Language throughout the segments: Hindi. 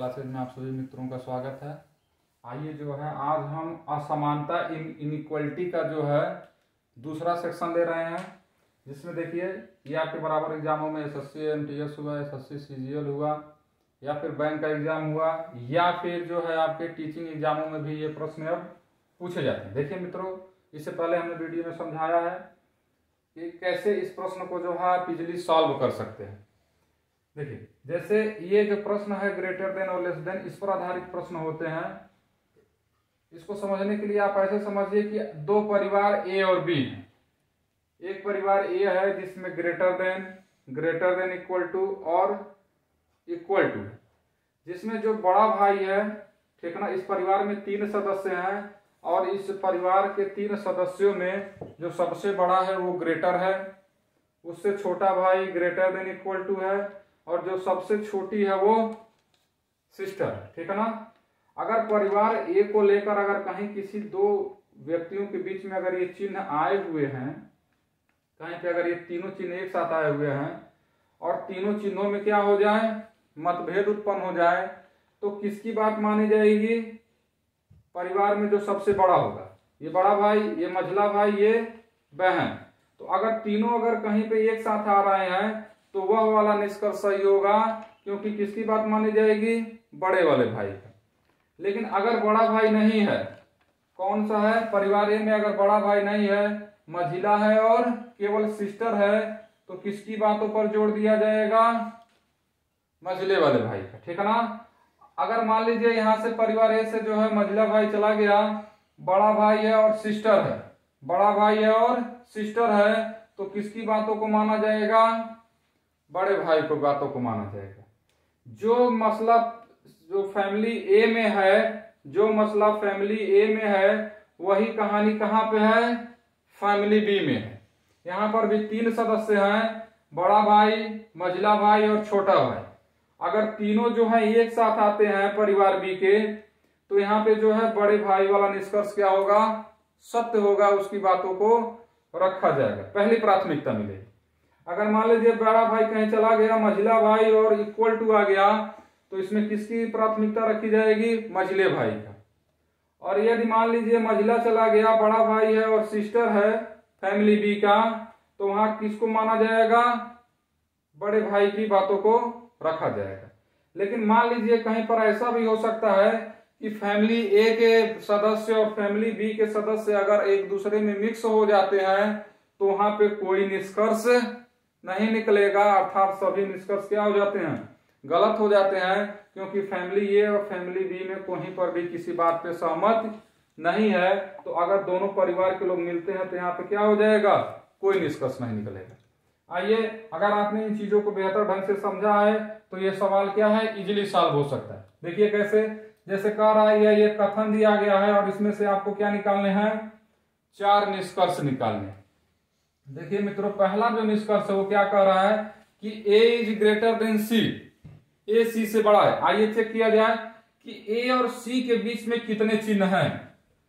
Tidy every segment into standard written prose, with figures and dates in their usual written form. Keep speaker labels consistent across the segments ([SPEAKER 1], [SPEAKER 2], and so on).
[SPEAKER 1] क्लासेज में आप सभी मित्रों का स्वागत है। आइए जो है आज हम असमानता इनइक्वलिटी का जो है दूसरा सेक्शन ले रहे हैं, जिसमें देखिए ये आपके बराबर एग्जामों में एसएससी एमटीएस हुआ, एसएससी सीजीएल हुआ, या फिर बैंक का एग्जाम हुआ, या फिर जो है आपके टीचिंग एग्जामों में भी ये प्रश्न अब पूछे जाते हैं। देखिए मित्रों, इससे पहले हमने वीडियो में समझाया है कि कैसे इस प्रश्न को जो है आप इजिली सॉल्व कर सकते हैं। देखिए जैसे ये जो प्रश्न है ग्रेटर देन और लेस देन, इस पर आधारित प्रश्न होते हैं। इसको समझने के लिए आप ऐसे समझिए कि दो परिवार ए और बी हैं। एक परिवार ए है जिसमें ग्रेटर देन इक्वल टू और इक्वल टू, जिसमें जो बड़ा भाई है, ठीक है ना, इस परिवार में 3 सदस्य हैं और इस परिवार के 3 सदस्यों में जो सबसे बड़ा है वो ग्रेटर है, उससे छोटा भाई ग्रेटर देन इक्वल टू है, और जो सबसे छोटी है वो सिस्टर, ठीक है ना। अगर परिवार ए को लेकर अगर कहीं किसी दो व्यक्तियों के बीच में अगर ये चिन्ह आए हुए हैं, कहीं पे अगर ये तीनों चिन्ह एक साथ आए हुए हैं और तीनों चिन्हों में क्या हो जाए, मतभेद उत्पन्न हो जाए, तो किसकी बात मानी जाएगी? परिवार में जो सबसे बड़ा होगा, ये बड़ा भाई, ये मझला भाई, ये बहन। तो अगर तीनों अगर कहीं पे एक साथ आ रहे हैं तो वह वाला निष्कर्ष सही होगा, क्योंकि किसकी बात मानी जाएगी? बड़े वाले भाई का। लेकिन अगर बड़ा भाई नहीं है, कौन सा है? परिवार ए में अगर बड़ा भाई नहीं है, मझिला है और केवल सिस्टर है, तो किसकी बातों पर जोर दिया जाएगा? मझिले वाले भाई का, ठीक है ना। अगर मान लीजिए यहां से परिवार ए से जो है मझिला भाई चला गया, बड़ा भाई है और सिस्टर है, बड़ा भाई है और सिस्टर है, तो किसकी बातों को माना जाएगा? बड़े भाई को बातों को माना जाएगा। जो मसला जो फैमिली ए में है, जो मसला फैमिली ए में है, वही कहानी कहां पे है? फैमिली बी में है। यहां पर भी 3 सदस्य हैं, बड़ा भाई, मझला भाई और छोटा भाई। अगर तीनों जो है एक साथ आते हैं परिवार बी के, तो यहाँ पे जो है बड़े भाई वाला निष्कर्ष क्या होगा? सत्य होगा, उसकी बातों को रखा जाएगा, पहली प्राथमिकता मिलेगी। अगर मान लीजिए बड़ा भाई कहीं चला गया, मझिला भाई और इक्वल टू आ गया, तो इसमें किसकी प्राथमिकता रखी जाएगी? मझिले भाई का। और यदि मान लीजिए मझिला चला गया, बड़ा भाई है और सिस्टर है फैमिली बी का, तो वहां किसको माना जाएगा? बड़े भाई की बातों को रखा जाएगा। लेकिन मान लीजिए कहीं पर ऐसा भी हो सकता है कि फैमिली ए के सदस्य और फैमिली बी के सदस्य अगर एक दूसरे में मिक्स हो जाते हैं, तो वहां पे कोई निष्कर्ष नहीं निकलेगा, अर्थात सभी निष्कर्ष क्या हो जाते हैं? गलत हो जाते हैं, क्योंकि फैमिली ए और फैमिली बी में कहीं पर भी किसी बात पे सहमत नहीं है। तो अगर दोनों परिवार के लोग मिलते हैं तो यहाँ पे क्या हो जाएगा? कोई निष्कर्ष नहीं निकलेगा। आइए, अगर आपने इन चीजों को बेहतर ढंग से समझा है तो ये सवाल क्या है, इजिली सॉल्व हो सकता है। देखिए कैसे, जैसे कह रहा है ये कथन दिया गया है और इसमें से आपको क्या निकालने हैं? 4 निष्कर्ष निकालने हैं। देखिए मित्रों, पहला जो निष्कर्ष है वो क्या कह रहा है कि ए इज ग्रेटर देन सी, ए सी से बड़ा है। आइए चेक किया जाए कि ए और सी के बीच में कितने चिन्ह हैं।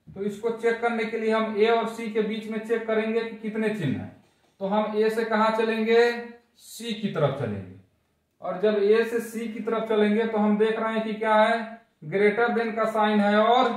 [SPEAKER 1] तो इसको चेक करने के लिए हम ए और सी के बीच में चेक करेंगे कि कितने चिन्ह हैं। तो हम ए से कहां चलेंगे? सी की तरफ चलेंगे। और जब ए से सी की तरफ चलेंगे तो हम देख रहे हैं कि क्या है? ग्रेटर देन का साइन है और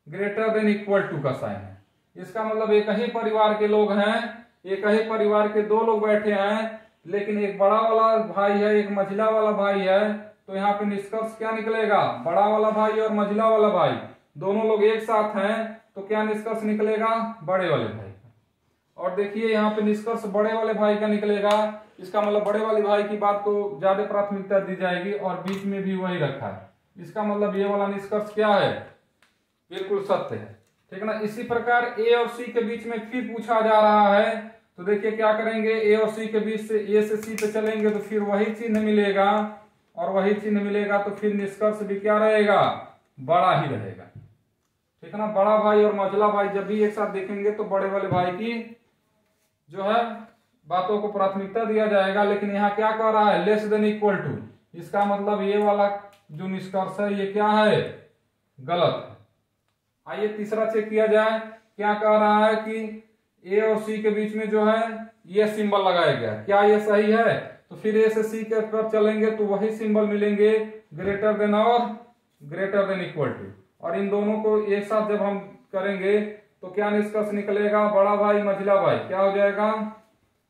[SPEAKER 1] ग्रेटर देन इक्वल टू का साइन है। इसका मतलब एक ही परिवार के लोग हैं, एक ही परिवार के 2 लोग बैठे हैं, लेकिन एक बड़ा वाला भाई है, एक मझिला वाला भाई है। तो यहाँ पे निष्कर्ष क्या निकलेगा? बड़ा वाला भाई और मझिला वाला भाई दोनों लोग एक साथ हैं, तो क्या निष्कर्ष निकलेगा? बड़े वाले भाई का। और देखिए यहाँ पे निष्कर्ष बड़े वाले भाई का निकलेगा। इसका मतलब बड़े वाले भाई की बात को ज्यादा प्राथमिकता दी जाएगी और बीच में भी वही रखा है। इसका मतलब ये वाला निष्कर्ष क्या है? बिल्कुल सत्य है, ठीक है ना। इसी प्रकार ए और सी के बीच में फिर पूछा जा रहा है, तो देखिए क्या करेंगे, ए और सी के बीच से ए से सी पे चलेंगे तो फिर वही चिन्ह मिलेगा, और वही चिन्ह मिलेगा तो फिर निष्कर्ष भी क्या रहेगा? बड़ा ही रहेगा, ठीक है ना। बड़ा भाई और मझला भाई जब भी एक साथ देखेंगे तो बड़े वाले भाई की जो है बातों को प्राथमिकता दिया जाएगा। लेकिन यहाँ क्या कह रहा है? Less than equal to. इसका मतलब ये वाला जो निष्कर्ष है ये क्या है? गलत है। आइए तीसरा चेक किया जाए, क्या कह रहा है कि ए और सी के बीच में जो है ये सिंबल लगाया गया, क्या ये सही है? तो फिर ए से सी के तरफ चलेंगे तो वही सिंबल मिलेंगे ग्रेटर देन और ग्रेटर देन इक्वल टू, और इन दोनों को एक साथ जब हम करेंगे तो क्या निष्कर्ष निकलेगा, बड़ा भाई मझिला भाई क्या हो जाएगा,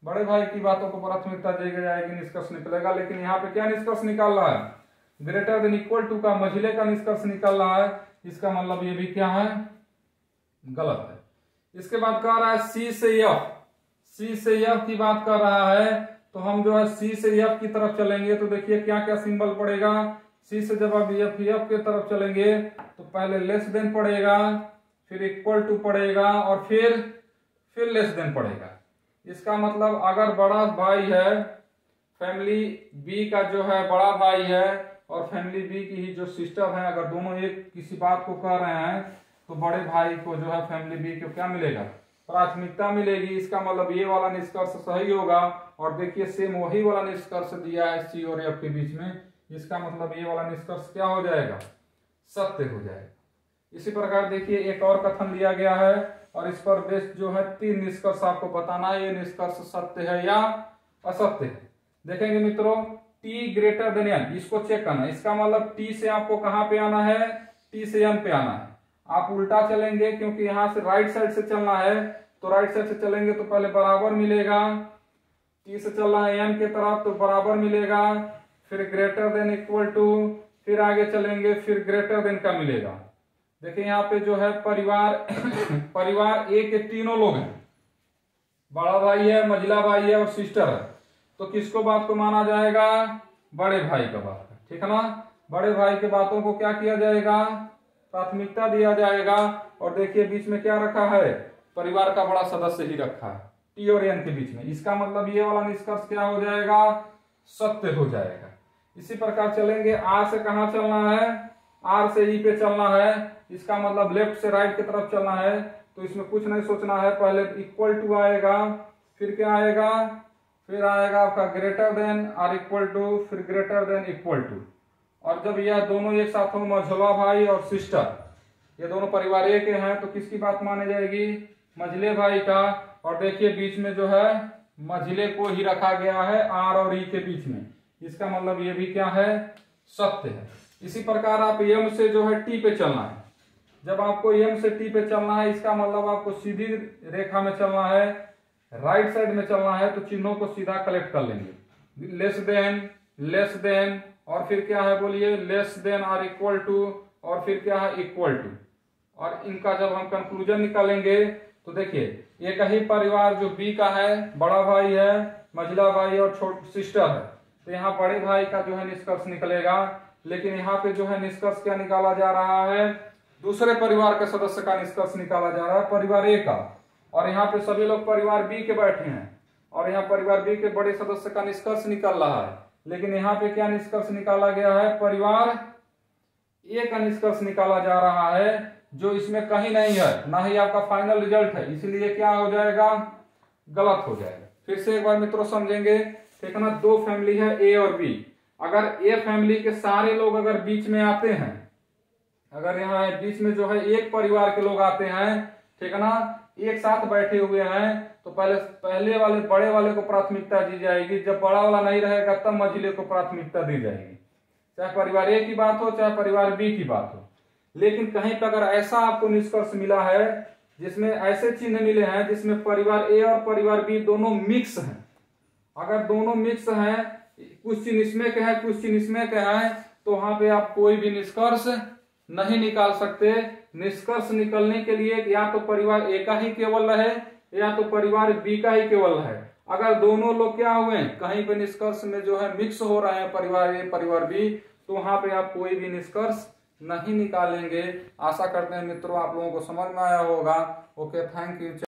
[SPEAKER 1] बड़े भाई की बातों को प्राथमिकता दी जाएगी, निष्कर्ष निकलेगा। लेकिन यहाँ पे क्या निष्कर्ष निकाल रहा है, ग्रेटर देन इक्वल टू का मझिले का निष्कर्ष निकल रहा है, इसका मतलब ये भी क्या है, गलत है। इसके बाद कह रहा है सी से एफ, सी से एफ की बात कर रहा है, तो हम जो है सी से एफ की तरफ चलेंगे तो देखिए क्या क्या सिंबल पड़ेगा, सी से जब आप एफ की तरफ चलेंगे तो पहले लेस देन पड़ेगा, फिर इक्वल टू पड़ेगा और फिर लेस देन पड़ेगा। इसका मतलब अगर बड़ा भाई है, फैमिली बी का जो है बड़ा भाई है और फैमिली बी की ही जो सिस्टर है, अगर दोनों एक किसी बात को कह रहे हैं तो बड़े भाई को जो है फैमिली बी को क्या मिलेगा, प्राथमिकता मिलेगी। इसका मतलब ये वाला निष्कर्ष सही होगा। और देखिए सेम वही वाला निष्कर्ष दिया है सी और एफ के बीच में, इसका मतलब ये वाला निष्कर्ष क्या हो जाएगा, सत्य हो जाएगा। इसी प्रकार देखिए एक और कथन लिया गया है और इस पर बेस्ड जो है 3 निष्कर्ष आपको बताना है, ये निष्कर्ष सत्य है या असत्य है। देखेंगे मित्रों, टी ग्रेटर देन एन, इसको चेक करना है। इसका मतलब टी से आपको कहां पे आना है, टी से एन पे आना है। आप उल्टा चलेंगे क्योंकि यहां से राइट साइड से चलना है, तो राइट साइड से चलेंगे तो पहले बराबर मिलेगा, टी से चलना है एन के तरफ तो बराबर मिलेगा, फिर ग्रेटर देन इक्वल टू, फिर आगे चलेंगे फिर ग्रेटर देन का मिलेगा। देखिए यहाँ पे जो है परिवार ए के तीनों लोग हैं, बड़ा भाई है, मझिला भाई है और सिस्टर है, तो किसको बात को माना जाएगा, बड़े भाई का बात, ठीक है ना। बड़े भाई के बातों को क्या किया जाएगा, प्राथमिकता दिया जाएगा। और देखिए बीच में क्या रखा है, परिवार का बड़ा सदस्य ही रखा है टी और एन के बीच में, इसका मतलब ये वाला निष्कर्ष क्या हो जाएगा, सत्य हो जाएगा। इसी प्रकार चलेंगे, आर से कहां चलना है, आर से ई पे चलना है, इसका मतलब लेफ्ट से राइट की तरफ चलना है, तो इसमें कुछ नहीं सोचना है, पहले इक्वल टू आएगा, फिर क्या आएगा, फिर आएगा आपका ग्रेटर देन और इक्वल टू, फिर ग्रेटर देन इक्वल टू। और जब यह दोनों एक साथ हो, मझिला भाई और सिस्टर, ये दोनों परिवार एक हैं, तो किसकी बात मानी जाएगी, मझिले भाई का। और देखिए बीच में जो है मझिले को ही रखा गया है आर और ई के बीच में, इसका मतलब ये भी क्या है, सत्य है। इसी प्रकार आप एम से जो है टी पे चलना है, जब आपको एम से टी पे चलना है, इसका मतलब आपको सीधी रेखा में चलना है, राइट साइड में चलना है, तो चिन्हों को सीधा कलेक्ट कर लेंगे, लेस देन और फिर क्या है बोलिए, लेस देन और इक्वल टू, और फिर क्या है इक्वल टू। और इनका जब हम कंक्लूजन निकालेंगे तो देखिए एक ही परिवार जो बी का है, बड़ा भाई है, मझिला भाई और छोटी सिस्टर है, तो यहाँ बड़े भाई का जो है निष्कर्ष निकलेगा। लेकिन यहाँ पे जो है निष्कर्ष क्या निकाला जा रहा है, दूसरे परिवार के सदस्य का निष्कर्ष निकाला जा रहा है, परिवार ए का। और यहाँ पे सभी लोग परिवार बी के बैठे हैं और यहाँ परिवार बी के बड़े सदस्य का निष्कर्ष निकल रहा है। लेकिन यहाँ पे क्या निष्कर्ष निकाला गया है, परिवार ए का निष्कर्ष निकाला जा रहा है, जो इसमें कहीं नहीं है, ना ही आपका फाइनल रिजल्ट है, इसलिए क्या हो जाएगा, गलत हो जाएगा। फिर से एक बार मित्रों समझेंगे, ठीक है ना। 2 फैमिली है ए और बी, अगर ए फैमिली के सारे लोग अगर बीच में आते हैं, अगर यहाँ बीच में जो है एक परिवार के लोग आते हैं, ठीक है ना, एक साथ बैठे हुए हैं, तो पहले वाले बड़े वाले को प्राथमिकता दी जाएगी, जब बड़ा वाला नहीं रहेगा तब मझिले को प्राथमिकता दी जाएगी, चाहे परिवार ए की बात हो चाहे परिवार बी की बात हो। लेकिन कहीं पर अगर ऐसा आपको निष्कर्ष मिला है जिसमें ऐसे चिन्ह मिले हैं जिसमें परिवार ए और परिवार बी दोनों मिक्स हैं, अगर दोनों मिक्स हैं, कुछ चिन्ह इसमें के हैं कुछ चिन्ह इसमें के हैं, तो वहां पे आप कोई भी निष्कर्ष नहीं निकाल सकते। निष्कर्ष निकलने के लिए या तो परिवार ए का ही केवल रहे या तो परिवार बी का ही केवल रहे। अगर दोनों लोग क्या हुए कहीं पे निष्कर्ष में जो है मिक्स हो रहे हैं, परिवार ए परिवार बी, तो वहां पे आप कोई भी निष्कर्ष नहीं निकालेंगे। आशा करते हैं मित्रों आप लोगों को समझ में आया होगा। Okay, thank you.